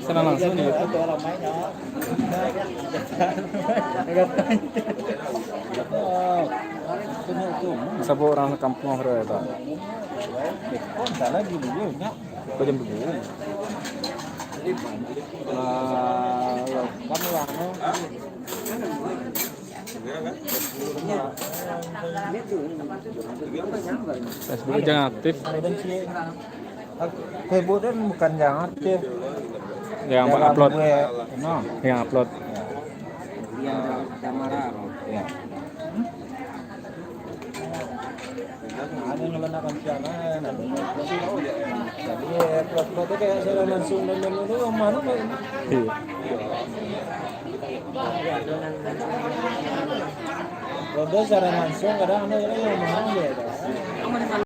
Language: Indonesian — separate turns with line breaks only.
Sana langsung ya. Sabo orang kampung orang itu.
Lagi dulu nya.
Kau jam dulu.
Kamu warna.
Facebook jangan aktif.
Facebook kan bukan yang aktif.
Yang upload.
No.
Yang upload.
Ya. Ada yang ngelenakan siangan, ada jadi upload kayak saya langsung dulu mana
Iya.
Rodo secara langsung kadang ada yang mahal ya.